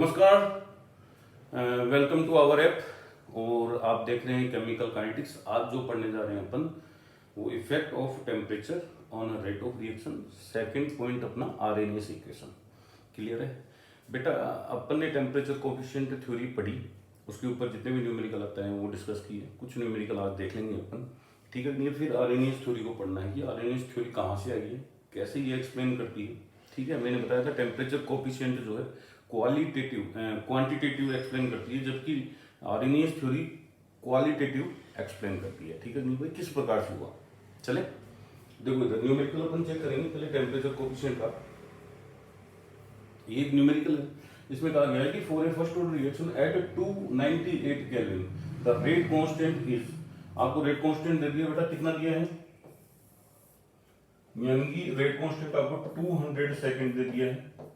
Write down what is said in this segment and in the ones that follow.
नमस्कार, welcome to our app. और आप देख रहे हैं केमिकल काइनेटिक्स। आज जो पढ़ने जा रहे हैं अपन वो effect of temperature on rate of reaction. Second point अपना आरएनएस इक्वेशन। क्लियर है बेटा? अपन ने टेम्परेचर कोफिशिएंट थ्योरी पढ़ी, उसके ऊपर जितने भी न्यूमेरिकल आता है वो डिस्कस किए। कुछ न्यूमेरिकल आज देख लेंगे अपन, ठीक है? नहीं फिर आरएनएस थ्योरी को पढ़ना है कि आरएनएस थ्योरी कहाँ से आई है, कैसे ये एक्सप्लेन करती है। ठीक है, मैंने बताया था टेम्परेचर कोफिशिएंट जो है क्वालिटेटिव क्वांटिटेटिव एक्सप्लेन करती है, जबकि आरएनएस थ्योरी क्वालिटेटिव एक्सप्लेन करती है। ठीक है नहीं भाई, किस प्रकार से हुआ चले देखो इधर न्यूमेरिकल अपन चेक करेंगे। पहले टेम्परेचर कोफिशिएंट का ये एक न्यूमेरिकल है, इसमें कहा गया है कि for a first order reaction at 298 kelvin the rate constant is. आपको रेट कांस्टेंट दे दिया बेटा, कितना दिया है? यानी कि रेट कांस्टेंट आपको 200 सेकंड दे दिया है।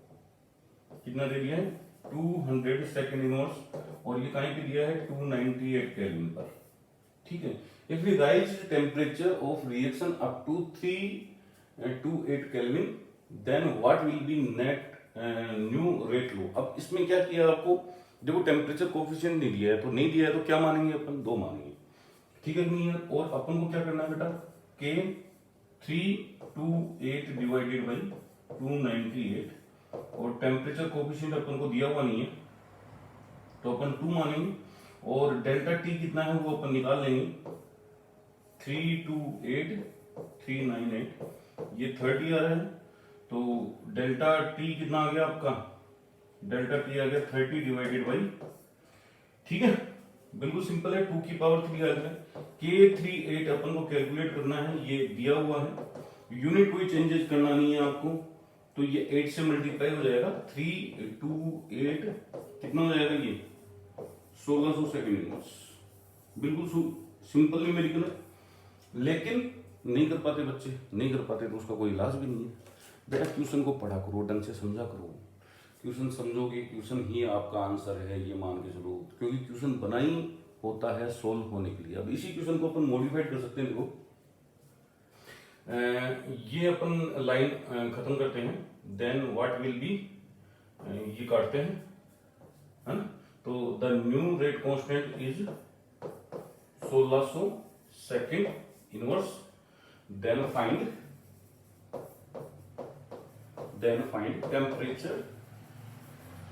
कितना दे दिया है? 200 सेकंड इनवर्स। और ये कहीं पे दिया है? 298 केल्विन पर। ठीक है, if we raise temperature of reaction up to 328 kelvin then what will be net new rate लो। अब इसमें क्या किया आपको? देखो टेम्परेचर कोफिशिएंट नहीं दिया है, तो नहीं दिया है तो क्या मानेंगे अपन? 2 मानेंगे। ठीक है नहीं है? और अपन को क्या करना है बेटा? के 328 डिवाइडेड बाई 298 और टेम्परेचर कोफिशिएंट अपन को दिया हुआ नहीं है तो अपन 2 मानेंगे। और डेल्टा टी कितना है वो अपन निकाल लेंगे। 328 398 ये 30 आ रहा है, तो डेल्टा टी कितना आ गया आपका? डेल्टा टी आ गया 30 डिवाइडेड बाई। ठीक है, बिल्कुल सिंपल है, 2 की पावर 3 आ गया। K38 अपन को कैलकुलेट करना है, ये दिया हुआ है। यूनिट कोई चेंजेस करना नहीं है आपको, तो ये 8 से मल्टीप्लाई हो जाएगा। 328 कितना हो जाएगा? ये 1600 सेकेंड इनवर्स। बिल्कुल सिंपल न्यूमेरिकल है, लेकिन नहीं कर पाते बच्चे, नहीं कर पाते तो उसका कोई इलाज भी नहीं है। बेटा क्वेश्चन को पढ़ा करो, ढंग से समझा करो। क्वेश्चन समझोगे, क्वेश्चन ही आपका आंसर है, ये मान के चलो, क्योंकि क्वेश्चन बना ही होता है सोल्व होने के लिए। अब इसी क्वेश्चन को अपन मॉडिफाइड कर सकते हैं। देखो ये अपन लाइन खत्म करते हैं, देन व्हाट विल बी, ये काटते हैं, है ना? तो the new rate constant is 1600 second inverse. Then find temperature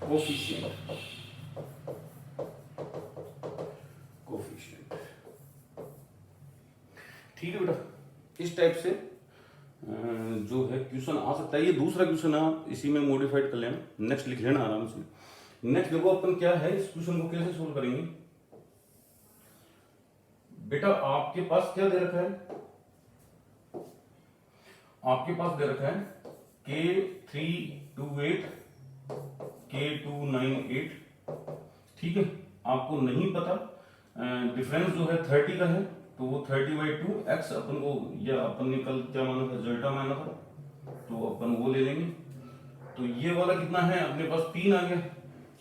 coefficient. ठीक है बेटा, इस टाइप से जो है क्वेश्चन आ सकता है। ये दूसरा क्वेश्चन आप इसी में मॉडिफाइड कर लेना, नेक्स्ट लिख लेना आराम से। नेक्स्ट देखो अपन क्या है, इस क्वेश्चन को कैसे सोल्व करेंगे। बेटा आपके पास क्या दे रखा है? आपके पास दे रखा है K328 K298। ठीक है, आपको नहीं पता, डिफरेंस जो है 30 का है, तो वो 30/2 x अपन को, या अपन ने कल क्या माना था? डेल्टा माना था, तो अपन वो ले लेंगे। तो ये वाला कितना है अपने पास? 3 आ गया।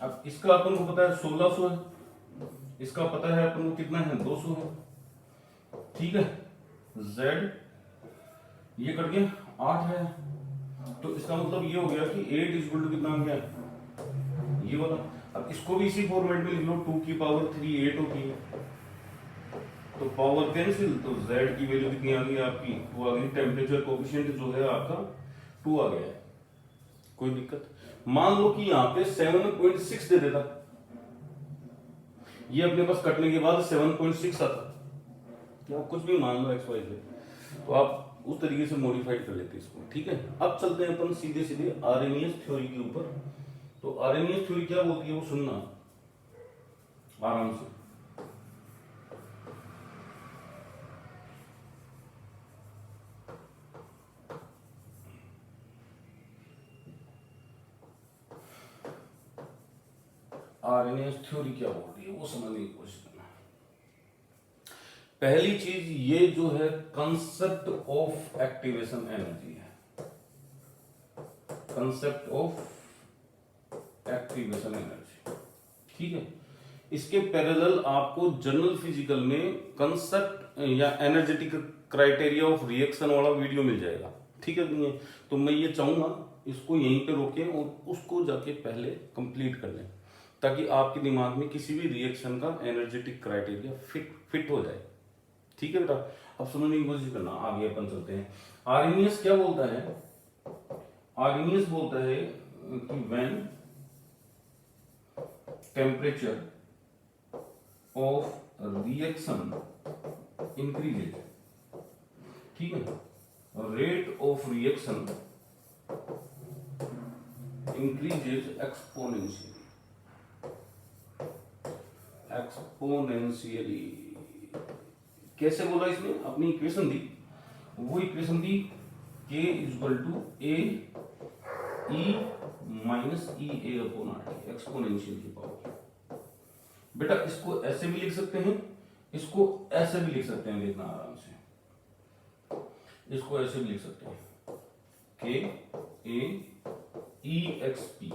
अब इसका अपन को पता है 1600 है, इसका पता है अपन को कितना है? 200 है। ठीक है, z ये कट गया, 8 है। तो इसका मतलब ये हो गया कि 8 इज इक्वल टू कितना आ गया? ये वाला। अब इसको भी इसी फॉर्मेट में लिख लो, 2 की पावर 3 8 होती है, तो पावर कैंसिल, तो z की वैल्यू कितनी आ गई आपकी? 2 आ गई। टेम्परेचर कोफिशिएंट जो है आपका 2 आ गया है। कोई दिक्कत? मान लो कि यहाँ पे 7.6 दे देता, ये अपने पास कटने के बाद 7.6 आता, क्या कुछ भी मान लो XY से, तो आप उस तरीके से मॉडिफाइड कर लेते हैं इसको। ठीक है, अब चलते हैं अपन सीधे सीधे आरएनएस थ्योरी के ऊपर। तो आरएनएस थ्योरी क्या बोलती है वो सुनना आराम से। आरएनएस थ्योरी क्या बोलती है वो समझने की कोशिश करना। पहली चीज ये जो है कंसेप्ट ऑफ एक्टिवेशन एनर्जी है। कंसेप्ट ऑफ एक्टिवेशन एनर्जी, ठीक है। इसके पैरेलल आपको जनरल फिजिकल में कंसेप्ट या एनर्जेटिक क्राइटेरिया ऑफ रिएक्शन वाला वीडियो मिल जाएगा। ठीक है नहीं है? तो मैं ये चाहूंगा इसको यहीं पे रोकें और उसको जाके पहले कंप्लीट कर लें। ताकि आपके दिमाग में किसी भी रिएक्शन का एनर्जेटिक क्राइटेरिया फिट हो जाए। ठीक है बेटा, अब समझने की कोशिश करना, आगे अपन चलते हैं। आर्हेनियस क्या बोलता है? आर्हेनियस बोलता है कि when temperature of reaction increases, ठीक है, rate of reaction increases exponentially. कैसे बोला इसने? अपनी इक्वेशन दी, वो इक्वेशन दी K equal to A E minus E A upon R T, exponential की पावर। बेटा इसको ऐसे भी लिख सकते हैं, इसको ऐसे भी लिख सकते हैं, देखना आराम से, इसको ऐसे भी लिख सकते हैं, K A E x P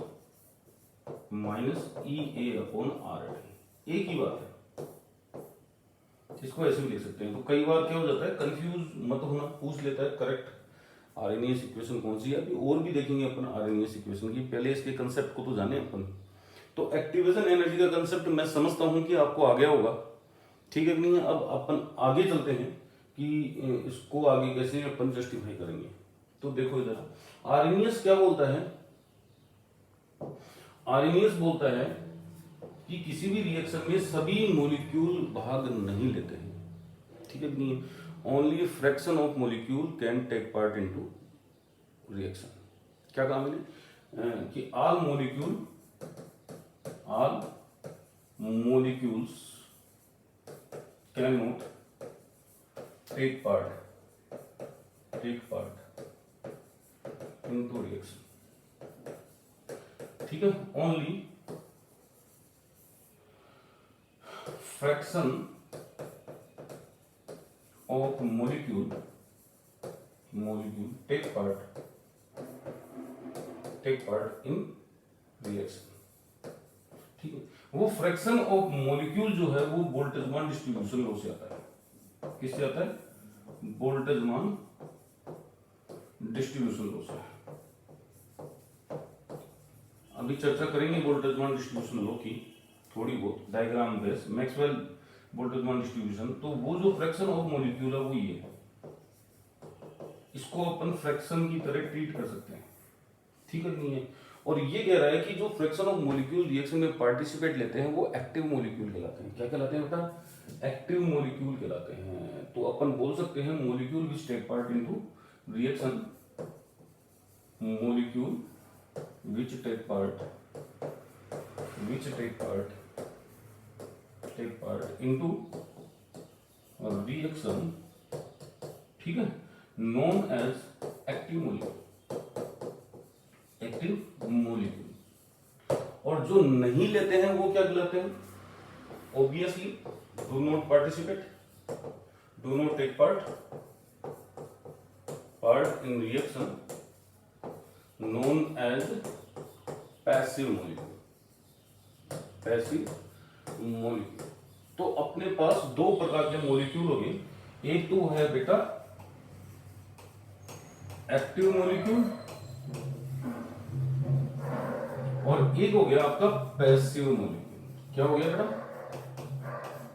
minus E A upon R T, एक ही बात है। इसको ऐसे भी लिख सकते हैं। तो कई बार क्या हो जाता है, कंफ्यूज मत होना, पूछ लेता है करेक्ट आरएनएस इक्वेशन कौन सी है। अभी और भी देखेंगे अपन आरएनएस इक्वेशन की, पहले इसके कंसेप्ट को तो जाने अपन। तो एक्टिवेशन एनर्जी का कंसेप्ट मैं समझता हूं कि आपको आ गया होगा, ठीक है कि नहीं? अब अपन आगे चलते हैं कि इसको आगे कैसे अपन जस्टिफाई करेंगे। तो देखो इधर आरएनएस क्या बोलता है? आरएनएस बोलता है कि किसी भी रिएक्शन में सभी मॉलिक्यूल भाग नहीं लेते हैं, ठीक है कि नहीं? Only fraction of molecule can take part into reaction. क्या कहा मैंने? कि all molecules can not take part into reaction, ठीक है? Only fraction of molecule take part in reaction, ठीक है? वो फ्रैक्शन ऑफ मॉलिक्यूल जो है वो बोल्ट्जमान डिस्ट्रीब्यूशन लॉ से आता है। किससे आता है? बोल्ट्जमान डिस्ट्रीब्यूशन लॉ से। अभी चर्चा करेंगे बोल्ट्जमान डिस्ट्रीब्यूशन लॉ की थोड़ी बहुत, diagram base, Maxwell Boltzmann distribution. तो वो जो फ्रैक्शन ऑफ मॉलिक्यूल है वो ये है, इसको अपन फ्रैक्शन की तरह ट्रीट कर सकते हैं, ठीक है नहीं है? और ये कह रहा है कि जो फ्रैक्शन ऑफ मॉलिक्यूल रिएक्शन में पार्टिसिपेट लेते हैं वो एक्टिव मॉलिक्यूल कहलाते हैं। क्या कहलाते हैं बेटा? एक्टिव मॉलिक्यूल कहलाते हैं। तो अपन बोल सकते हैं molecule which take part into reaction, molecule which take part into reaction, ठीक है, नोन एज एक्टिव मॉलिक्यूल। और जो नहीं लेते हैं वो क्या कहलाते हैं? Obviously do not participate, do not take part in reaction, known as passive molecule. तो अपने पास दो प्रकार के मॉलिक्यूल हो गए, एक तो है बेटा एक्टिव मॉलिक्यूल और एक हो गया आपका पैसिव मॉलिक्यूल। क्या हो गया बेटा?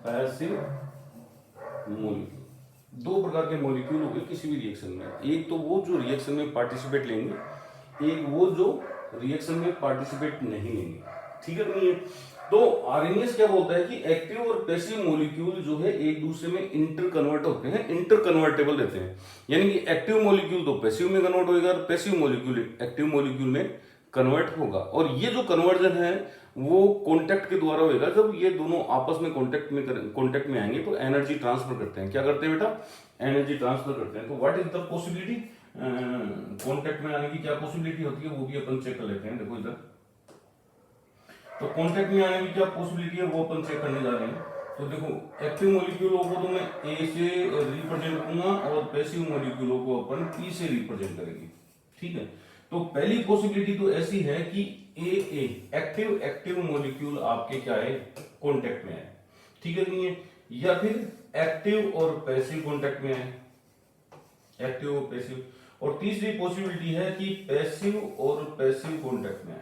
Passive molecule. दो प्रकार के मॉलिक्यूल हो गए किसी भी रिएक्शन में, एक तो वो जो रिएक्शन में पार्टिसिपेट लेंगे, एक वो जो रिएक्शन में पार्टिसिपेट नहीं लेंगे, ठीक है नहीं है? तो आरएनएस क्या बोलता है कि एक्टिव और पैसिव मॉलिक्यूल जो है एक दूसरे में इंटर कन्वर्ट होते हैं, इंटर कन्वर्टेबल रहते हैं। यानी कि एक्टिव मॉलिक्यूल तो पैसिव में कन्वर्ट होगा, पैसिव मॉलिक्यूल एक्टिव मॉलिक्यूल में कन्वर्ट होगा। और ये जो कन्वर्जन है वो कॉन्टैक्ट के द्वारा होगा। जब ये दोनों आपस में कॉन्टैक्ट में आएंगे तो एनर्जी ट्रांसफर करते हैं। क्या करते हैं बेटा? एनर्जी ट्रांसफर करते हैं। तो what is the possibility? Contact में आने की क्या पॉसिबिलिटी होती है वो भी अपन चेक कर लेते हैं। देखो इधर, तो कॉन्टैक्ट में आने की क्या पॉसिबिलिटी है वो अपन चेक करने जा रहे हैं। तो देखो एक्टिव मॉलिक्यूलों को तो मैं ए से रिप्रेजेंट करूंगा और पैसिव मॉलिक्यूलों को अपन पी से रिप्रेजेंट करेंगे, ठीक है? तो पहली पॉसिबिलिटी तो ऐसी है कि ए एक्टिव मॉलिक्यूल आपके क्या है? कॉन्टैक्ट में है, ठीक है नहीं है? या फिर एक्टिव और पैसिव कॉन्टैक्ट में है, एक्टिव और पैसिव। और तीसरी पॉसिबिलिटी है कि पैसिव और पैसिव कॉन्टैक्ट में है।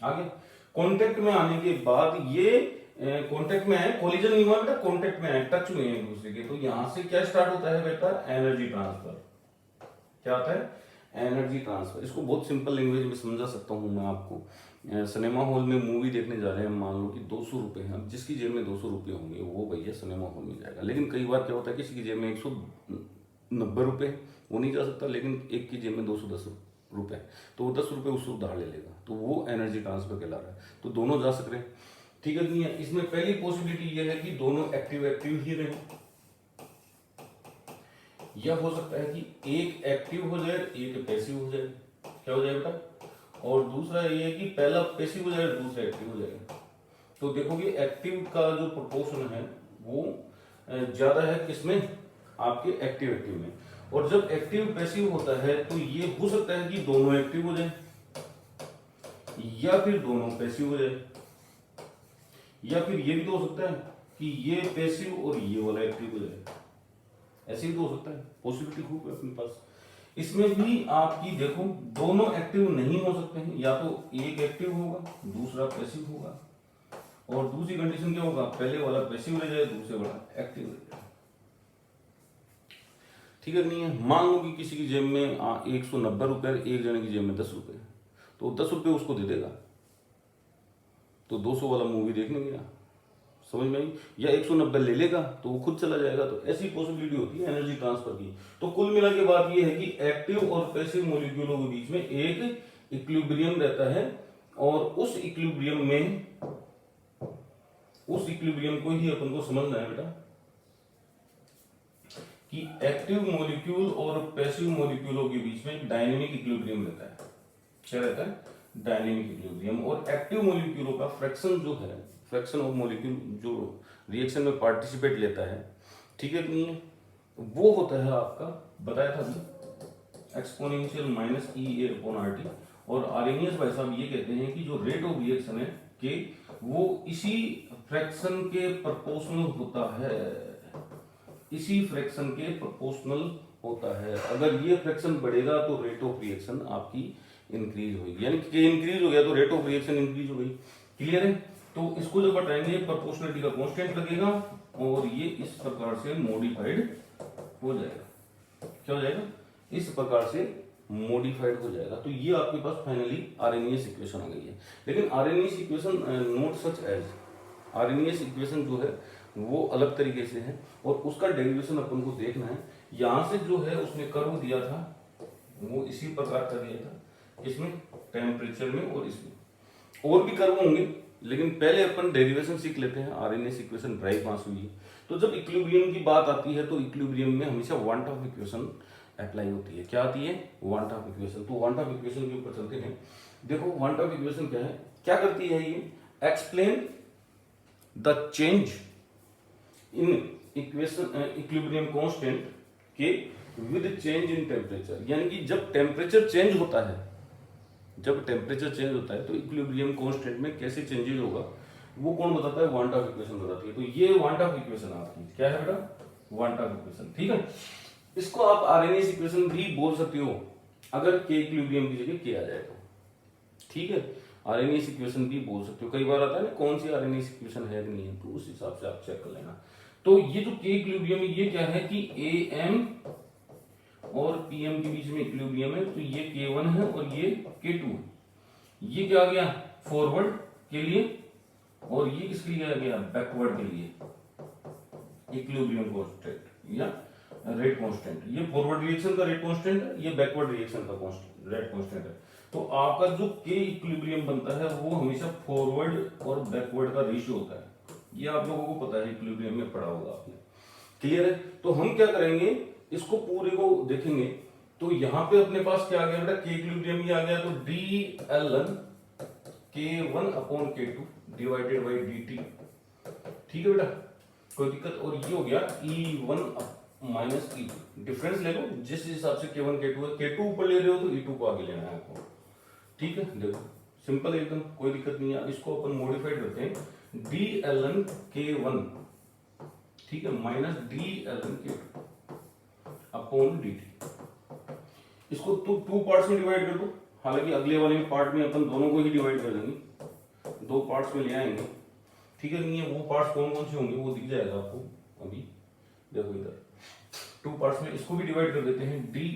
आगे कांटेक्ट में आने के बाद ये कांटेक्ट में है, कोलिजन नहीं हुआ बेटा, कांटेक्ट में है, टच में है एक दूसरे के, तो यहां से क्या स्टार्ट होता है बेटा, एनर्जी ट्रांसफर। क्या होता है, एनर्जी ट्रांसफर। इसको बहुत सिंपल लैंग्वेज में समझा सकता हूं मैं आपको। सिनेमा हॉल में मूवी देखने जा रहे हैं, मान लो कि 200 रुपए हैं, जिसकी जेब में 200 रुपये होंगे वो भैया सिनेमा हॉल में जाएगा। लेकिन कई बार क्या होता है, किसी की जेब में 190 रुपये, वो नहीं जा सकता, लेकिन एक की जेब में 210 रुपये, तो वो 10 रुपये उससे उधार ले लेगा, तो वो एनर्जी ट्रांसफर कहला रहा है। तो दोनों जा सक रहे हैं, ठीक है। नहीं है, इसमें पहली पॉसिबिलिटी ये है कि दोनों एक्टिव एक्टिव ही रहे, या हो सकता है कि एक एक्टिव हो जाए एक पैसिव हो जाए। क्या हो जाए बेटा, और दूसरा ये है कि पहला पैसिव हो जाए दूसरा एक्टिव हो जाएगा। तो देखोगे एक्टिव का जो प्रोपोर्शन है वो ज्यादा है किसमें, आपके एक्टिव एक्टिव में। और जब एक्टिव पैसिव होता है तो ये हो सकता है कि दोनों एक्टिव हो जाए या फिर दोनों पैसिव हो जाए, या फिर ये भी तो हो सकता है कि ये पैसिव और ये वाला एक्टिव हो जाए, ऐसे भी तो हो सकता है, पॉसिबिलिटी खूब है अपने पास। इसमें भी आपकी देखो दोनों एक्टिव नहीं हो सकते हैं, या तो एक एक्टिव होगा दूसरा पैसिव होगा, और दूसरी कंडीशन क्या होगा, पहले वाला पैसिव रह जाए दूसरे वाला एक्टिव रह जाए। ठीक है। नहीं है, मान लो कि किसी की जेब में 190 रुपए, एक जने की जेब में 10 रुपए, तो 10 रुपए उसको दे देगा, तो 200 वाला मूवी देखने गया, समझ में आई, या 190 ले लेगा तो वो खुद चला जाएगा। तो ऐसी पॉसिबिलिटी होती है एनर्जी ट्रांसफर की। तो कुल मिला के बात ये है कि एक्टिव और पैसिव मॉलिक्यूलों के बीच में एक इक्विलिब्रियम रहता है, और उस इक्विलिब्रियम को ही अपन को समझना है बेटा कि एक्टिव मॉलिक्यूल और पैसिव मॉलिक्यूलों के बीच में डायनेमिक इक्विलिब्रियम रहता है। क्या रहता है, डायनेमिक इक्विलिब्रियम। और एक्टिव मॉलिक्यूलों का फ्रैक्शन जो है, फ्रैक्शन ऑफ मॉलिक्यूल जो रिएक्शन में पार्टिसिपेट लेता है, ठीक है नहीं है, वो होता है आपका, बताया था एक्सपोनेंशियल माइनस EA/RT। और आर्रेनियस भाई साहब ये कहते हैं कि जो रेट ऑफ रिएक्शन है कि वो इसी फ्रैक्शन के प्रोपोर्शनल होता है, इसी फ्रैक्शन के प्रोपोर्शनल होता है। अगर ये फ्रैक्शन बढ़ेगा तो रेट ऑफ रिएक्शन आपकी इंक्रीज होगी, यानी कि इंक्रीज हो गया तो रेट ऑफ रिएक्शन इंक्रीज हो गई। क्लियर है। तो इसको जब बताएंगे प्रोपोर्शनलिटी का कांस्टेंट लगेगा और ये इस प्रकार से मॉडिफाइड हो जाएगा। क्या हो जाएगा, इस प्रकार से मॉडिफाइड हो जाएगा। तो ये आपके पास फाइनली आरएनएस इक्वेशन आ गई है। लेकिन Arrhenius equation not such as, Arrhenius equation जो है वो अलग तरीके से है, और उसका डेरिवेशन अपन को देखना है। यहां से जो है उसने कर्व दिया था वो इसी प्रकार का दिया था, इसमें टेम्परेचर में, और इसमें और भी कर्व होंगे, लेकिन पहले अपन डेरिवेशन सीख लेते हैं। आरएनएस इक्वेशन ड्राइव पास हुई है, तो जब इक्विलिब्रियम की बात आती है तो इक्विलिब्रियम में हमेशा वांट ऑफ इक्वेशन अप्लाई होती है। क्या आती है, वांट ऑफ इक्वेशन। तो वांट ऑफ इक्वेशन के ऊपर चलते हैं। देखो वांट ऑफ इक्वेशन क्या है, क्या करती है ये, explain the change in equilibrium constant के विद चेंज इन टेम्परेचर। यानी कि जब टेम्परेचर चेंज होता है, जब टेम्परेचर चेंज होता है तो इक्विलिब्रियम कांस्टेंट में कैसे चेंजेस होगा वो कौन बताता है, वांट ऑफ इक्वेशन बताती है। तो ये वांट ऑफ इक्वेशन आपकी क्या है बेटा, वांट ऑफ इक्वेशन। ठीक है, इसको आप आरएनएस इक्वेशन भी बोल सकते हो अगर के इक्विलिब्रियम की जगह के आ जाए तो। ठीक है, आरएनएस इक्वेशन भी बोल सकते हो। कई बार आता है ना कौन सी आरएनएस इक्वेशन है कि नहीं है, तो उस हिसाब से आप चेक कर लेना। तो ये जो के इक्विलिब्रियम है ये क्या है कि एएम और पीएम के बीच में इक्विलिब्रियम है, तो ये K1 है और ये K2 है। ये क्या आ गया, फॉरवर्ड के लिए, और ये किसके लिए आ गया, बैकवर्ड के लिए। इक्विलिब्रियम कांस्टेंट या रेट कांस्टेंट, ये फॉरवर्ड रिएक्शन का रेट कांस्टेंट है, ये बैकवर्ड रिएक्शन का रेट कांस्टेंट है। तो आपका जो के इक्विलिब्रियम बनता है वो हमेशा फॉरवर्ड और बैकवर्ड का रेशियो होता है। ये आप लोगों को पता है, इक्विलिब्रियम में पढ़ा होगा आपने। क्लियर है। तो हम क्या करेंगे, इसको पूरे को देखेंगे। तो यहां पे अपने पास क्या आ गया बेटा, के इक्विलिब्रियम ही आ गया, तो dln K1/K2 divided by dt। ठीक है बेटा, कोई दिक्कत। और ये हो गया E1 माइनस E2, डिफरेंस ले लो जिस हिसाब से K1 K2 है, K2 ऊपर ले रहे हो तो E2 को आगे लेना है आपको। ठीक है, देखो सिंपल एकदम, कोई दिक्कत नहीं है। इसको अपन मॉडिफाइड करते हैं, dln K1, ठीक है, minus dln K2 upon dt। इसको टू पार्ट्स में डिवाइड कर दो, हालांकि अगले वाले पार्ट में अपन दोनों को ही डिवाइड कर देंगे। दो पार्ट्स में ले आएंगे, ठीक है। नहीं है वो पार्ट्स कौन कौन से होंगे वो दिख जाएगा आपको अभी, देखो इधर टू पार्ट्स में इसको भी डिवाइड कर देते हैं। डी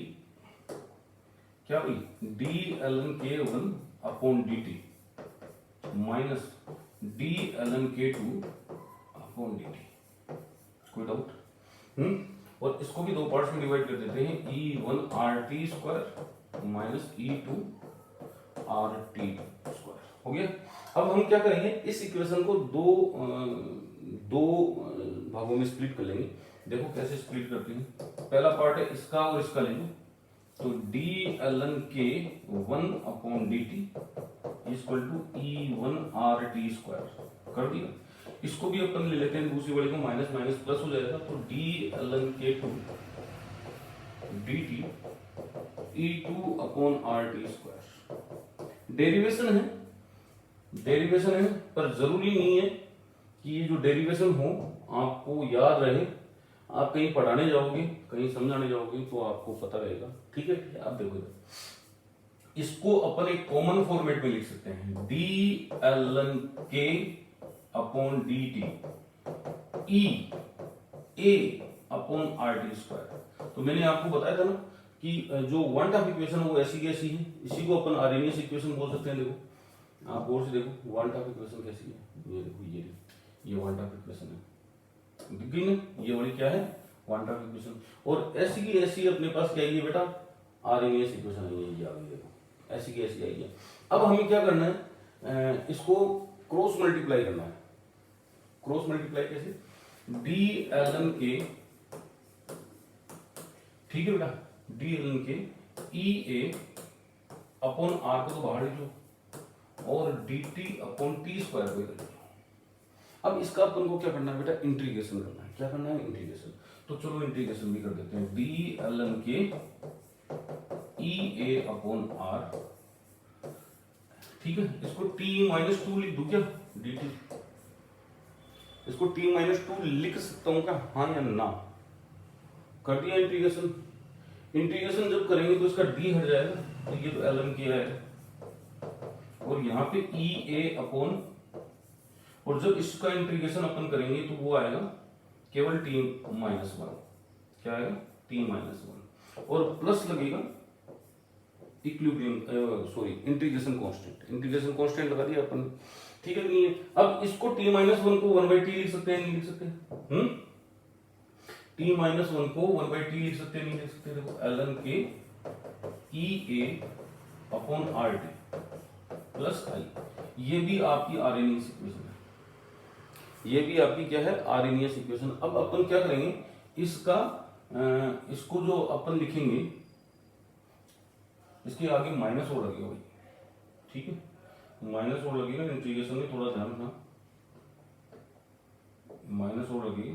क्या भाई D ln k1 upon dt minus D ln k2 upon dt, कोई डाउट? और इसको भी दो पार्ट्स में डिवाइड कर देते हैं, e1 rt square minus e2 rt square, हो गया। अब हम क्या करेंगे, इस इक्वेशन को दो भागों में स्प्लिट कर लेंगे। देखो कैसे स्प्लिट करते हैं। पहला पार्ट है इसका और इसका लेंगे, तो D ln k 1 upon dt equal to e1 rt square कर दिया। इसको भी अपन ले लेते हैं दूसरी वाले को, माइनस माइनस प्लस हो जाएगा, तो D ln k2 dt e2 upon rt square. Derivation है पर जरूरी नहीं है कि ये जो डेरिवेशन हो आपको याद रहे। आप कहीं पढ़ाने जाओगे, कहीं समझाने जाओगे तो आपको पता रहेगा, ठीक है। आप देखो इसको अपन एक कॉमन फॉर्मेट में लिख सकते हैं, D ln k upon dt e a upon rt square. तो मैंने आपको बताया था ना कि जो वन टॉप इक्वेशन वो ऐसी कैसी है, इसी को अपन आर्हेनियस इक्वेशन बोल सकते हैं। देखो आप गौर से देखो वन टॉप इक्वेशन कैसी है, ये देखो ये वन टॉप इक्वेशन है, दिख गई ना, ये वाली क्या है वन टॉप इक्वेशन। और ऐसी की ऐसी अपने पास क्या है बेटा, आर्हेनियस इक्वेशन आई है, ये आ गई देखो, ऐसी की ऐसी आई है। अब हमें क्या करना है, इसको क्रॉस मल्टीप्लाई करना है। क्रॉस मल्टीप्लाई कैसे, डी ln k, ठीक है बेटा, D ln k e a upon r को तो बाहर लिख लो और dt अपॉन t स्क्वायर को इधर लिख लो। अब इसका अपन को क्या करना है बेटा, इंटीग्रेशन करना है। क्या करना है, इंटीग्रेशन। तो चलो इंटीग्रेशन भी कर देते हैं, D ln k e a upon r, ठीक है। इसको t माइनस 2 लिख दूं क्या, dt, इसको t माइनस 2 लिख सकता हूं क्या, हाँ या ना? कर दिया इंटीग्रेशन। इंटीग्रेशन जब करेंगे तो इसका d हट जाएगा, तो ये तो ln k आएगा, और यहाँ पे e a अपॉन, और जब इसका इंटीग्रेशन अपन करेंगे तो वो आएगा केवल t माइनस 1, क्या आएगा t माइनस 1, और प्लस लगेगा equilibrium sorry integration constant. Integration constant लगा दिया अपन, ठीक है नहीं है। अब इसको t माइनस 1 को 1/t लिख सकते हैं, नहीं लिख सकते? t माइनस 1 को 1/t लिख सकते हैं, नहीं लिख सकते? देखो ln k e a upon rt plus i, ये भी आपकी आर्हेनियस इक्वेशन है, ये भी आपकी क्या है, आर्हेनियस इक्वेशन। अब अपन क्या करेंगे, इसका इसको जो अपन लिखेंगे इसके आगे माइनस और लगेगा भाई, ठीक है, माइनस और लगेगा इंटीग्रेशन में, थोड़ा ध्यान रखना, माइनस और लगेगी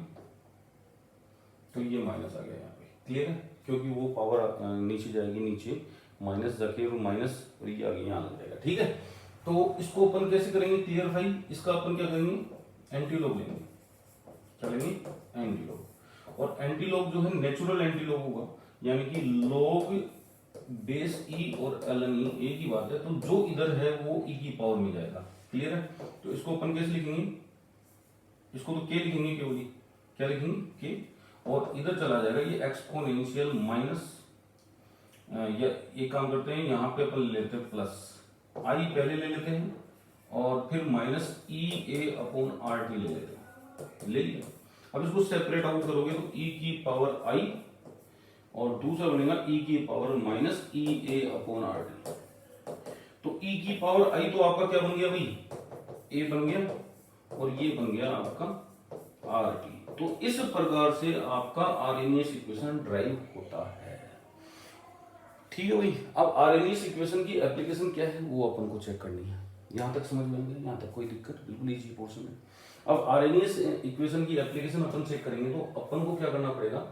तो ये माइनस आ गया यहाँ पे, क्लियर है, क्योंकि वो पावर नीचे जाएगी, नीचे माइनस जाके और माइनस और ये आगे यहाँ लग जाएगा, ठीक है। तो इसको अपन कैसे करेंगे, क्लियर भाई? इसका अपन क्या करेंगे, एंटीलॉग लेंगे, क्या लेंगे, एंटीलॉग। और एंटीलॉग जो है नेचुरल एंटीलॉग होगा, यानी कि लॉग बेस ई और ln ई एक ही बात है, तो जो इधर है वो ई की पावर में जाएगा, क्लियर है। तो इसको अपन कैसे लिखेंगे, इसको तो के लिखेंगे, केवल क्या लिखेंगे के, और इधर चला जाएगा ये एक्सपोनेंशियल माइनस, या एक काम करते हैं यहाँ पे अपन लेते हैं प्लस आई पहले ले लेते हैं, और फिर माइनस ई ए अपॉन आर टी ले लेते हैं, ले लिया। अब इसको सेपरेट आउट करोगे तो ई की पावर आई, और दूसरा बनेगा ई की पावर माइनस ई ए अपॉन आर टी। तो ई की पावर आई तो आपका क्या बन गया भाई, ए बन गया, और ये बन गया आपका आर टी। तो इस प्रकार से आपका आर्हेनियस इक्वेशन ड्राइव होता है, ठीक है भाई। अब आर्हेनियस इक्वेशन की एप्लीकेशन क्या है वो अपन को चेक करनी है। यहां तक समझ में आएंगे, यहां तक कोई दिक्कत, बिल्कुल इजी पोर्शन है। अब आर्हेनियस इक्वेशन की एप्लीकेशन अपन चेक करेंगे तो अपन को क्या करना पड़ेगा,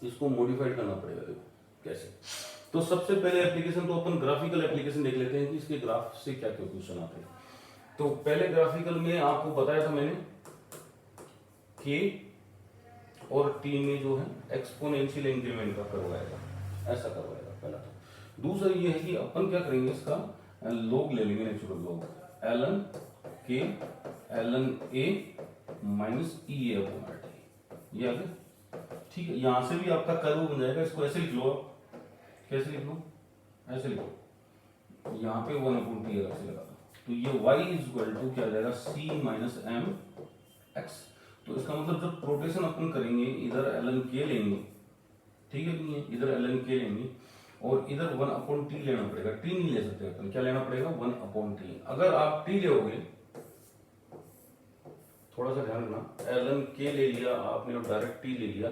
इसको मॉडिफाइड करना पड़ेगा। देखो कैसे, तो सबसे पहले एप्लीकेशन तो अपन ग्राफिकल एप्लीकेशन देख लेते हैं कि इसके ग्राफ से क्या क्या क्वेश्चन आते हैं। तो पहले ग्राफिकल में आपको बताया था मैंने के और टी में जो है एक्सपोनेंशियल इंक्रीमेंट का करवाएगा, ऐसा करवाएगा पहला। तो दूसरा ये है कि अपन क्या करेंगे, इसका लॉग ले लेंगे, natural log ln k ln a minus E A upon R T, ये आ गया। ठीक है, यहां से भी आपका कर्व बन जाएगा। इसको ऐसे लिख लो आप, कैसे लिख लो, ऐसे लिखो, यहाँ पे 1/t अलग से लगा दो, तो ये y इज इक्वल टू क्या आ जाएगा, c माइनस एम एक्स। तो इसका मतलब जब प्रोटेशन अपन करेंगे इधर ln k लेंगे, ठीक है, नहीं है, इधर ln k लेंगे और इधर 1/t लेना पड़ेगा। t नहीं ले सकते अपन, क्या लेना पड़ेगा, 1/t। अगर आप t लोगे, थोड़ा सा ध्यान रखना, ln k ले लिया आपने और डायरेक्ट t ले लिया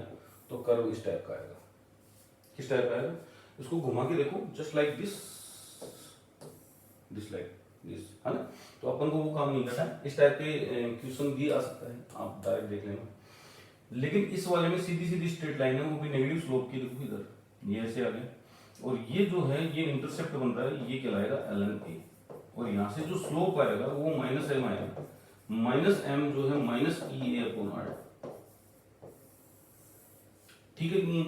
तो कर्व इस टाइप का आएगा। किस टाइप का आएगा, इसको घुमा के देखो, just like this, this like this, है ना। तो अपन को वो काम नहीं करना है। इस टाइप के क्वेश्चन भी आ सकता है, आप डायरेक्ट देख लेना। लेकिन इस वाले में सीधी सीधी स्ट्रेट लाइन है, वो भी नेगेटिव स्लोप की, देखो इधर ये ऐसे आ गया और ये जो है ये इंटरसेप्ट बनता है, ये कहलाएगा ln a। और यहाँ से जो स्लोप आएगा वो माइनस एम आएगा, माइनस एम जो है माइनस ई ए अपॉन आर। ठीक है नहीं,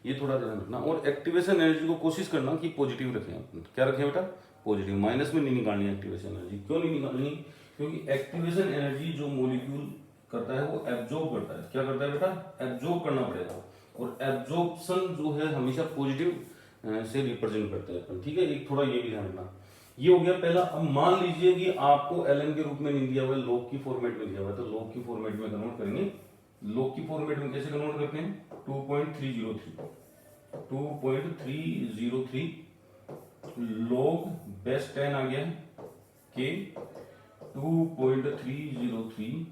ये थोड़ा ध्यान रखना। और एक्टिवेशन एनर्जी को कोशिश करना कि पॉजिटिव रखें। क्या रखें बेटा, पॉजिटिव, माइनस में नहीं निकालनी एक्टिवेशन एनर्जी। क्यों नहीं निकालनी, क्योंकि एक्टिवेशन एनर्जी जो मॉलिक्यूल करता है वो एब्जॉर्ब करता है। क्या करता है बेटा, एब्जॉर्ब करना पड़ेगा। और एब्जॉर्प्शन जो है हमेशा पॉजिटिव से रिप्रेजेंट करते हैं। ठीक है, एक थोड़ा ये भी ध्यान रखना। ये हो गया पहला। अब मान लीजिए कि आपको ln के रूप में नहीं दिया हुआ है, लॉग की फॉर्मेट में दिया हुआ है, तो लॉग की फॉर्मेट में कन्वर्ट करेंगे। लॉग की फॉर्मेट में कैसे कन्वर्ट करते हैं, 2.303 लॉग बेस 10 आ गया के 2.303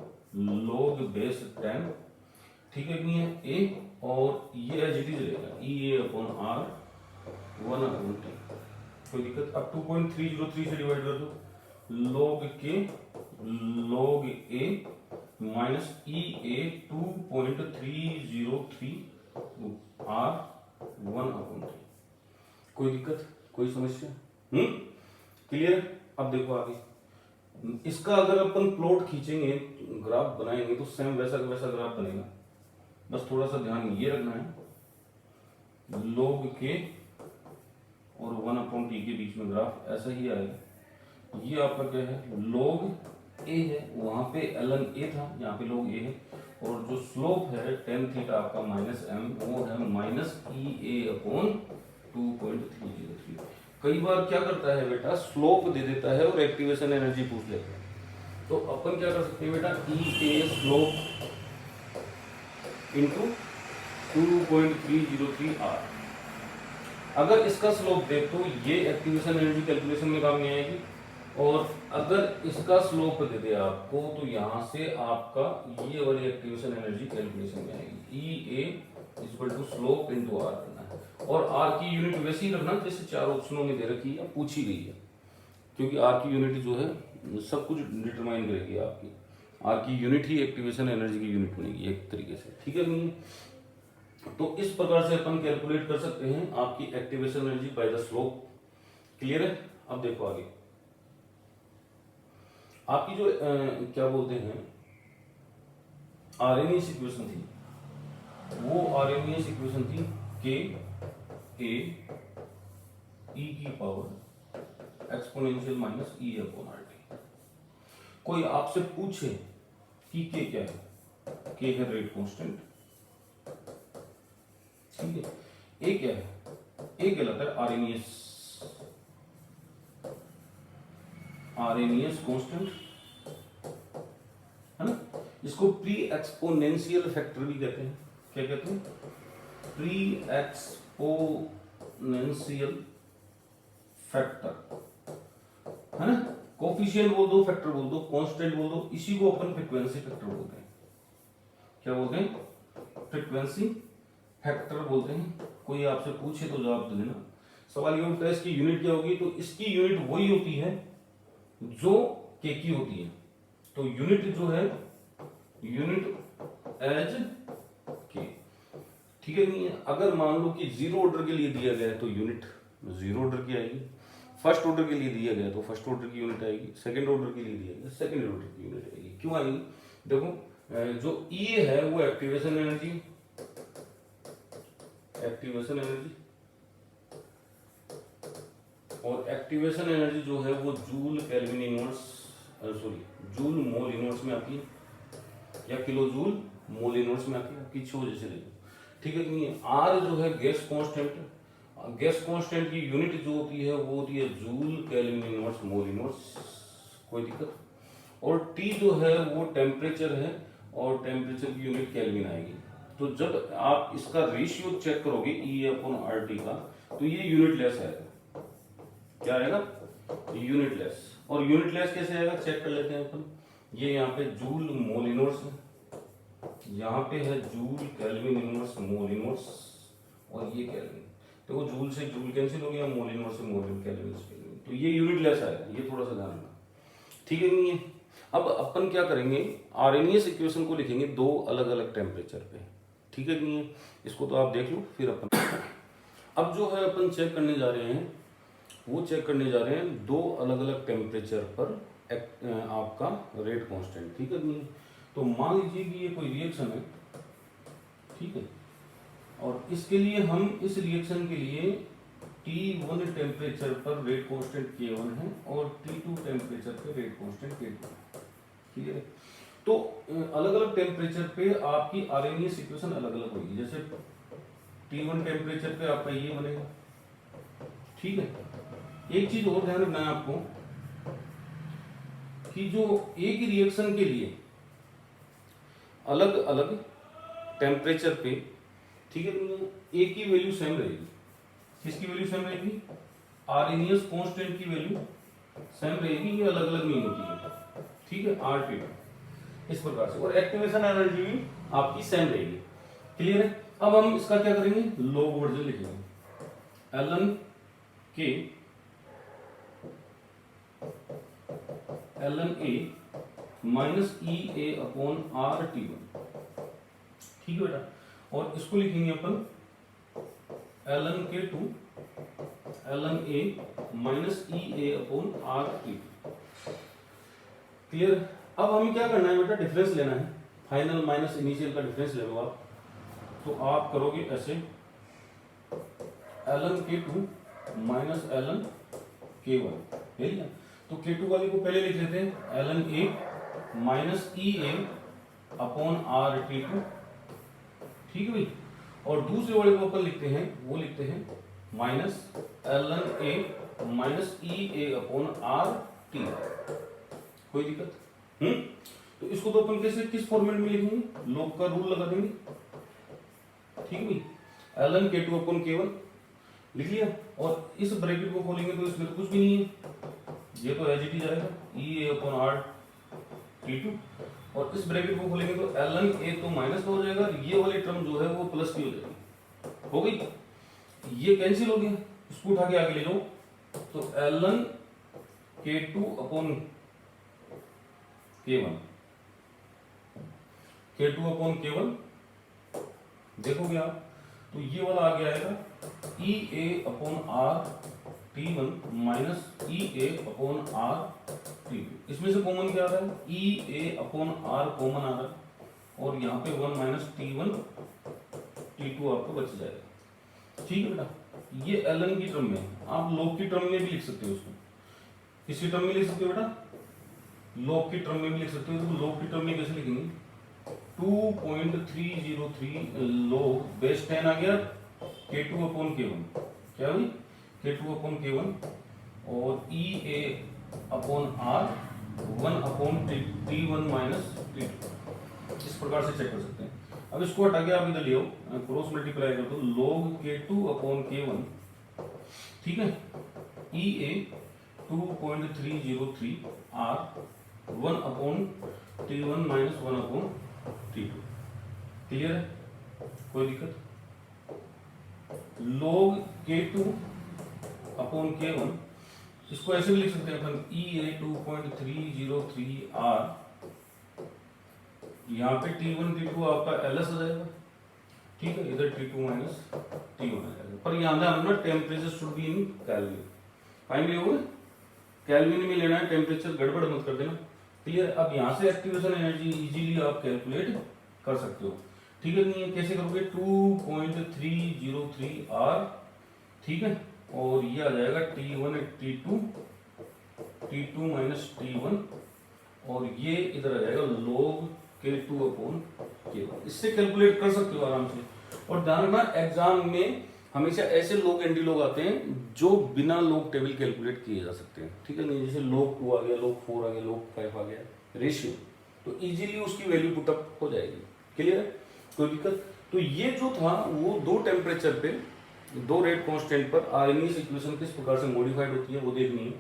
लॉग बेस 10। ठीक है कि नहीं है, ए, और ये एज इट इज रहेगा ई ए अपॉन आर 1/t। कोई दिक्कत। अब 2.303 से डिवाइड कर दो, log के log a minus E A 2.303 r 1/3। कोई दिक्कत, कोई समस्या? क्लियर। अब देखो आगे, इसका अगर अपन प्लॉट खींचेंगे, ग्राफ बनाएंगे, तो सेम वैसा वैसा ग्राफ बनेगा। बस थोड़ा सा ध्यान ये रखना है, log के और 1/t के बीच में ग्राफ ऐसा ही आएगा। ये आपका क्या है, log a है, वहां पे ln a था, यहाँ पे log a है। और जो स्लोप है tan थीटा आपका माइनस m, वो है माइनस ई ए अपॉन 2.303। कई बार क्या करता है बेटा, स्लोप दे देता है और एक्टिवेशन एनर्जी पूछ लेता है। तो अपन क्या कर सकते हैं बेटा, ई ए स्लोप इंटू 2.303 r। अगर इसका स्लोप दे तो ये एक्टिवेशन एनर्जी कैलकुलेशन में काम नहीं आएगी, और अगर इसका स्लोप दे दे आपको तो यहां से आपका ये वाली एक्टिवेशन एनर्जी कैलकुलेशन में आएगी। E a equal to slope into R करना है। और आर की यूनिट वैसे ही रखना जैसे चार ऑप्शनों में दे रखी है, पूछी गई है, क्योंकि आर की यूनिट जो है सब कुछ डिटरमाइन करेगी आपकी। आर की यूनिट ही एक्टिवेशन एनर्जी की यूनिट बनेगी एक तरीके से। ठीक है नहीं, तो इस प्रकार से अपन कैलकुलेट कर सकते हैं आपकी activation energy by the slope. Clear है। अब देखो आगे, आपकी जो क्या बोलते हैं आरएमएस इक्वेशन थी, वो आरएमएस इक्वेशन थी के ए ई की पावर एक्सपोनेंशियल माइनस ई अपॉन आर टी। कोई आपसे पूछे कि के क्या है, के है रेट कांस्टेंट, ठीक है, ए क्या है, ए कहलाता है आरएमएस कांस्टेंट, है ना। इसको प्री एक्सपोनेंशियल फैक्टर भी कहते हैं। क्या कहते हैं, प्री एक्सपोनेंशियल फैक्टर, है ना। कोफिशिएंट बोल दो, फैक्टर बोल दो, कांस्टेंट बोल दो, इसी को अपन फ्रीक्वेंसी फैक्टर बोलते हैं। क्या बोलते हैं, फ्रीक्वेंसी फैक्टर बोलते हैं। कोई आपसे पूछे तो जवाब दे देना। सवाल ये उठता है इसकी यूनिट क्या होगी, तो इसकी यूनिट वही होती है जो के की होती है। तो यूनिट जो है, यूनिट एज के, ठीक है नहीं है। अगर मान लो कि जीरो ऑर्डर के लिए दिया गया है तो यूनिट जीरो ऑर्डर की आएगी, फर्स्ट ऑर्डर के लिए दिया गया तो फर्स्ट ऑर्डर की यूनिट आएगी, सेकंड ऑर्डर के लिए दिया गया सेकंड ऑर्डर की यूनिट आएगी। क्यों आएगी, देखो जो ई है वो एक्टिवेशन एनर्जी, और एक्टिवेशन एनर्जी जो है वो joule kelvin inverse sorry joule mole inverse में आती है या किलो जूल मोल इनवर्स में आती है, आपकी इच्छा जैसे देखो, ठीक है कि नहीं है। आर जो है गैस कांस्टेंट, गैस कांस्टेंट की यूनिट जो होती है वो होती है joule kelvin inverse mole inverse, कोई दिक्कत। और टी जो है वो टेम्परेचर है और टेम्परेचर की यूनिट केल्विन आएगी। तो जब आप इसका रेशियो चेक करोगे ई अपॉन आर टी का, तो ये यूनिट लेस आएगा। क्या आएगा? Unit less. और यूनिट लेस कैसे आएगा चेक कर लेते हैं अपन। ये यहाँ पे जूल मोल इनवर्स है, यहाँ पे है joule kelvin inverse mole inverse, और ये केल्विन। तो वो जूल से जूल कैंसिल हो गया, मोल इनवर्स से मोल केल्विन से केल्विन, तो ये यूनिट लेस आएगा। ये थोड़ा सा ध्यान रखना, ठीक है नहीं है। अब अपन क्या करेंगे, आरएनएस इक्वेशन को लिखेंगे दो अलग अलग टेम्परेचर पे, ठीक है नहीं है। इसको तो आप देख लो, फिर अपन अब जो है अपन चेक करने जा रहे हैं, वो चेक करने जा रहे हैं दो अलग अलग टेम्परेचर पर आपका रेट कांस्टेंट, ठीक है नहीं। तो मान लीजिए कि ये कोई रिएक्शन है, ठीक है, और इसके लिए हम इस रिएक्शन के लिए T1 टेम्परेचर पर रेट कांस्टेंट K1 है और T2 टेम्परेचर पे रेट कांस्टेंट K2 है, ठीक है। तो अलग अलग टेम्परेचर पे आपकी आरएनएस इक्वेशन अलग अलग होगी। जैसे T1 टेम्परेचर पे आपका ये बनेगा, ठीक है। एक चीज और ध्यान रखना है आपको कि जो एक ही रिएक्शन के लिए अलग अलग टेम्परेचर पे, ठीक है, एक ही वैल्यू सेम रहेगी। किसकी वैल्यू सेम रहेगी? आरएनएस कांस्टेंट की वैल्यू सेम रहेगी, ये अलग अलग नहीं होती है, ठीक है, आरटी इस प्रकार से। और एक्टिवेशन एनर्जी भी आपकी सेम रहेगी, क्लियर है। अब हम इसका क्या करेंगे, लॉग वर्जन लिखेंगे, ln k ln a minus E A upon R T1, ठीक है बेटा। और इसको लिखेंगे अपन ln K2 ln a minus E A upon R T2, clear. अब हमें क्या करना है बेटा, डिफरेंस लेना है, फाइनल माइनस इनिशियल का डिफरेंस ले लो आप। तो आप करोगे ऐसे ln K2 minus ln K1, ले लिया। तो K2 वाले को पहले लिख लेते हैं ln a minus E A upon R T2, ठीक है भाई। और दूसरे वाले को अपन लिखते हैं, वो लिखते हैं minus ln a minus E A upon R T, कोई दिक्कत? तो इसको तो अपन कैसे किस फॉर्मेट में लिखेंगे, लॉग का रूल लगा देंगे, ठीक है भाई। ln K2 अपॉन K1 लिख लिया, और इस ब्रैकेट को खोलेंगे तो इसमें तो कुछ भी नहीं है, ये तो एज इट इज आएगा ई ए अपॉन आर T2, और इस ब्रैकेट को खोलेंगे तो ln a तो माइनस का हो जाएगा, ये वाली टर्म जो है वो प्लस की हो जाएगी, हो गई। ये कैंसिल हो गया, इसको उठा के आगे ले जाओ, तो ln K2 upon K1, K2 upon K1 देखोगे आप, तो ये वाला आ गया आएगा ई ए upon R T1 minus E ए अपॉन आर T2। इसमें से कॉमन क्या आ रहा है, ई ए अपॉन आर कॉमन आ रहा है, और यहाँ पे 1 माइनस T1 T2 आपको बच जाएगा, ठीक है बेटा। ये ln की टर्म में, आप लॉग की टर्म में भी लिख सकते हो उसको, किसी टर्म में लिख सकते हो बेटा, लॉग की टर्म में भी लिख सकते हो। तो लॉग की टर्म में कैसे लिखेंगे, 2.303 लॉग बेस 10 आ गया K2 अपॉन K1, क्या भाई, K2 अपॉन K1, और ई ए upon R 1 upon T1 minus T2, इस प्रकार से चेक कर सकते हैं। अब इसको हटा के आप इधर ले आओ, क्रॉस मल्टीप्लाई कर दो, log K2 अपॉन K1, ठीक है, E A 2.303 R 1 upon T1 minus 1 upon T2, clear है, कोई दिक्कत? log K2 अपॉन K1, इसको ऐसे भी लिख सकते हैं अपन, ई ए 2.303 आर, यहाँ पे T1 T2 आपका LS आ जाएगा, ठीक है, इधर T2 माइनस T1 आ जाएगा। पर यहाँ ध्यान रखना, temperature should be in kelvin, finally हो गए, केल्विन में लेना है, टेम्परेचर गड़बड़ मत कर देना, क्लियर। अब यहाँ से एक्टिवेशन एनर्जी इजीली आप कैलकुलेट कर सकते हो, ठीक है नहीं है। कैसे करोगे, 2.303 आर, ठीक है, और ये आ जाएगा T1 T2 माइनस T1 और ये इधर आ जाएगा log K2/K1। इससे कैलकुलेट कर सकते हो आराम से। और ध्यान रखना एग्जाम में हमेशा ऐसे log एंटी log आते हैं जो बिना log टेबल कैलकुलेट किए जा सकते हैं, ठीक है नहीं, जैसे log 2 आ गया, log 4 आ गया, log 5 आ गया रेशियो, तो इजीली उसकी वैल्यू पुटअप हो जाएगी। क्लियर है, कोई दिक्कत? तो ये जो था वो दो टेम्परेचर पे दो रेट कांस्टेंट पर आर्हेनियस इक्वेशन किस प्रकार से मॉडिफाइड होती है वो देखनी है।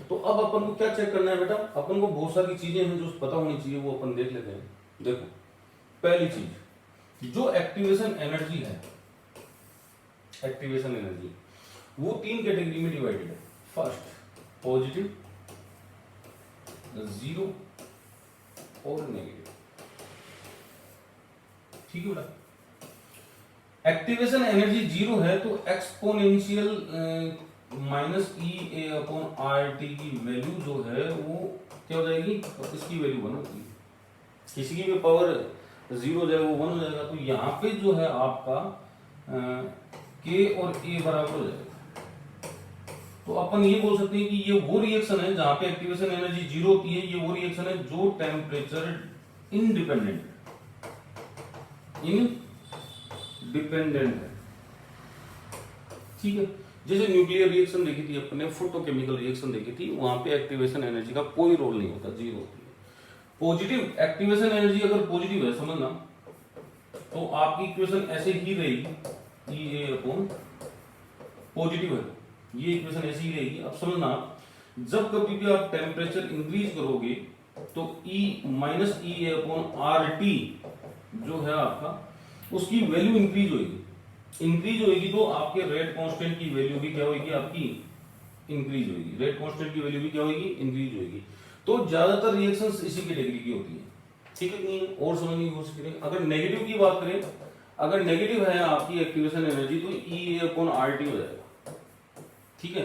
तो अब अपन को क्या चेक करना है बेटा, अपन को बहुत सारी चीजें हैं जो पता होनी चाहिए, वो अपन देख लेते हैं। देखो पहली चीज, जो एक्टिवेशन एनर्जी है, एक्टिवेशन एनर्जी वो तीन कैटेगरी में डिवाइडेड है। फर्स्ट पॉजिटिव, जीरो और नेगेटिव, ठीक है बेटा। एक्टिवेशन एनर्जी जीरो है तो एक्सपोनेंशियल -EA/RT की वैल्यू जो है वो क्या हो जाएगी, इसकी वैल्यू 1 होती है। किसी की भी पावर जीरो हो जाए वो 1 हो जाएगा। तो यहाँ पे जो है आपका K और A बराबर हो जाएगा। तो अपन ये बोल सकते हैं कि ये वो रिएक्शन है जहां पे एक्टिवेशन एनर्जी जीरो होती है। ये वो रिएक्शन है जो टेम्परेचर इंडिपेंडेंट है, ठीक है। जैसे न्यूक्लियर रिएक्शन देखी थी अपने, फोटोकेमिकल रिएक्शन देखी थी, वहां पे एक्टिवेशन एनर्जी का कोई रोल नहीं होता, जीरो होती है। पॉजिटिव एक्टिवेशन एनर्जी अगर पॉजिटिव है, समझना, तो आपकी इक्वेशन ऐसे ही रहेगी, EA/ पॉजिटिव है, ये इक्वेशन ऐसी ही रहेगी। अब समझना, जब कभी भी आप टेम्परेचर इंक्रीज करोगे तो EA/RT जो है आपका, उसकी वैल्यू इंक्रीज होगी तो आपके रेट कांस्टेंट की वैल्यू भी क्या होगी, आपकी इंक्रीज होगी। रेट कांस्टेंट की वैल्यू भी क्या होगी, इंक्रीज होगी। तो ज्यादातर रिएक्शंस इसी कैटेगरी की होती है, ठीक है नहीं है, और समझने की कोशिश करें। अगर नेगेटिव की बात करें, अगर नेगेटिव है आपकी एक्टिवेशन एनर्जी तो EA/RT हो जाएगा, ठीक है।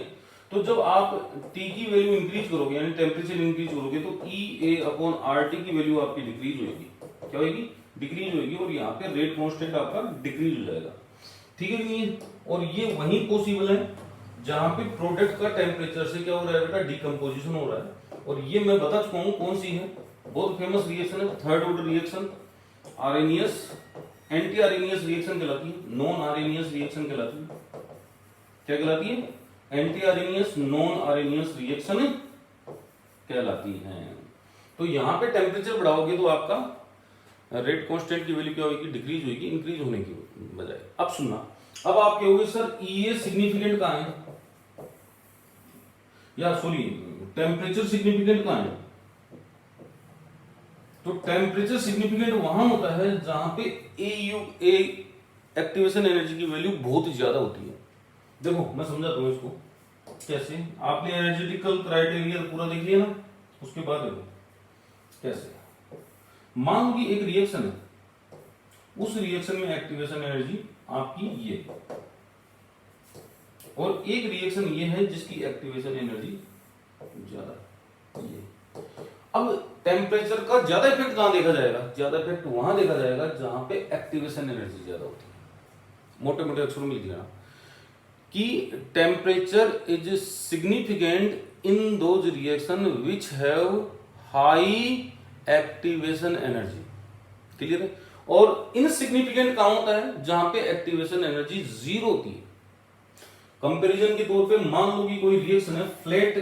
तो जब आप T की वैल्यू इंक्रीज करोगे, यानी टेम्परेचर इंक्रीज करोगे, तो EA/RT की वैल्यू आपकी डिक्रीज होगी, क्या होगी, डिक्रीज होगी। और यहाँ पे रेट कांस्टेंट आपका डिक्रीज हो जाएगा, ठीक है नहीं है। और ये वही पॉसिबल है जहां पे प्रोडक्ट का टेम्परेचर से क्या हो रहा है बेटा, डिकम्पोजिशन हो रहा है। और ये मैं बता चुका हूं कौन सी है, बहुत फेमस रिएक्शन है, third order reaction, Arrhenius anti Arrhenius reaction कहलाती है, नॉन आर्हेनियस रिएक्शन कहलाती है। क्या कहलाती है, anti Arrhenius non Arrhenius reaction कहलाती है। तो यहां पे टेम्परेचर बढ़ाओगे तो आपका रेट कांस्टेंट की वैल्यू क्या होगी, डिक्रीज होगी, इंक्रीज होने की बजाय। अब सुनना, अब आप कहोगे सर EA सिग्निफिकेंट कहां है, या सॉरी टेम्परेचर सिग्निफिकेंट कहां है। तो टेम्परेचर सिग्निफिकेंट वहां होता है जहां पे ए एक्टिवेशन एनर्जी की वैल्यू बहुत ही ज्यादा होती है। देखो मैं समझाता हूं इसको कैसे। आपने एनर्जेटिकल क्राइटेरिया पूरा देख लिया ना, उसके बाद देखो कैसे। मान लो कि एक रिएक्शन है, उस रिएक्शन में एक्टिवेशन एनर्जी आपकी ये, और एक रिएक्शन ये है जिसकी एक्टिवेशन एनर्जी ज्यादा ये। अब टेम्परेचर का ज्यादा इफेक्ट कहां देखा जाएगा, ज्यादा इफेक्ट वहां देखा जाएगा जहां पे एक्टिवेशन एनर्जी ज्यादा होती है। मोटे मोटे अक्षरों में लिख देना कि temperature is significant in those reaction which have high activation energy, clear है। और इनसिग्निफिकेंट कहां होता है, जहां पे एक्टिवेशन एनर्जी जीरो होती है। कंपैरिजन के तौर पे मान लो कि कोई रिएक्शन है फ्लैट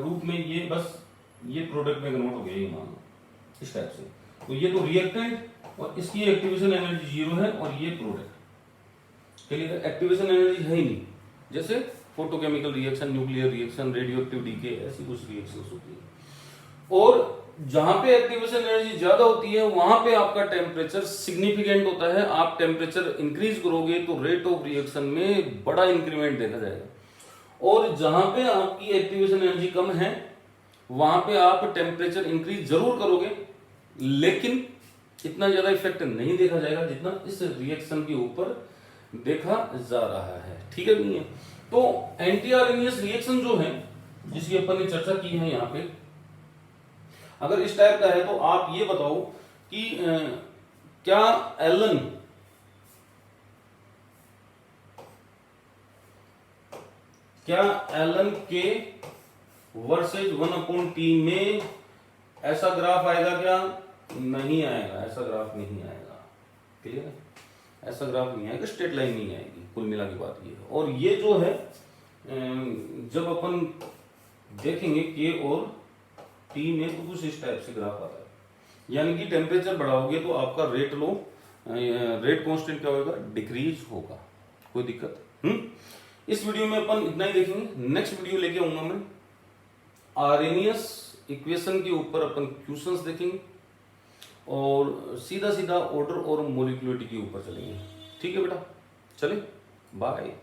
रूप में, ये बस ये प्रोडक्ट में कन्वर्ट हो गया, ये मान लो इस टाइप से। तो ये तो रिएक्टेंट और इसकी एक्टिवेशन एनर्जी जीरो है, और ये प्रोडक्ट, क्लियर, एक्टिवेशन एनर्जी है ही नहीं। जैसे photochemical reaction, nuclear reaction, radioactive decay, ऐसी कुछ रिएक्शंस होती है। और जहां पे एक्टिवेशन एनर्जी ज्यादा होती है वहां पे आपका टेम्परेचर सिग्निफिकेंट होता है। आप टेम्परेचर इंक्रीज करोगे तो रेट ऑफ रिएक्शन में बड़ा इंक्रीमेंट देखा जाएगा। और जहां पे आपकी एक्टिवेशन एनर्जी कम है वहां पे आप टेम्परेचर इंक्रीज जरूर करोगे, लेकिन इतना ज्यादा इफेक्ट नहीं देखा जाएगा जितना इस रिएक्शन के ऊपर देखा जा रहा है, ठीक है नहीं है। तो एंटी आर्हेनियस रिएक्शन जो है जिसकी अपन ने चर्चा की है यहाँ पे, अगर इस टाइप का है तो आप ये बताओ कि क्या एलन के वर्सेज 1/T में ऐसा ग्राफ आएगा क्या? नहीं आएगा, ऐसा ग्राफ नहीं आएगा। क्लियर है? ऐसा ग्राफ नहीं आएगा, स्ट्रेट लाइन नहीं आएगी। कुल मिला के बात ये है। और ये जो है जब अपन देखेंगे के और टी में तो कुछ इस टाइप से ग्राफ आता है, यानी कि टेम्परेचर बढ़ाओगे तो आपका रेट लो, रेट कांस्टेंट क्या होगा? डिक्रीज होगा। कोई दिक्कत? इस वीडियो में अपन इतना ही देखेंगे। नेक्स्ट वीडियो लेके आऊंगा मैं आर्हेनियस इक्वेशन के ऊपर अपन क्वेश्चंस देखेंगे और सीधा सीधा ऑर्डर और मोलिकुलरिटी के ऊपर चलेंगे। ठीक है बेटा, चले बाय।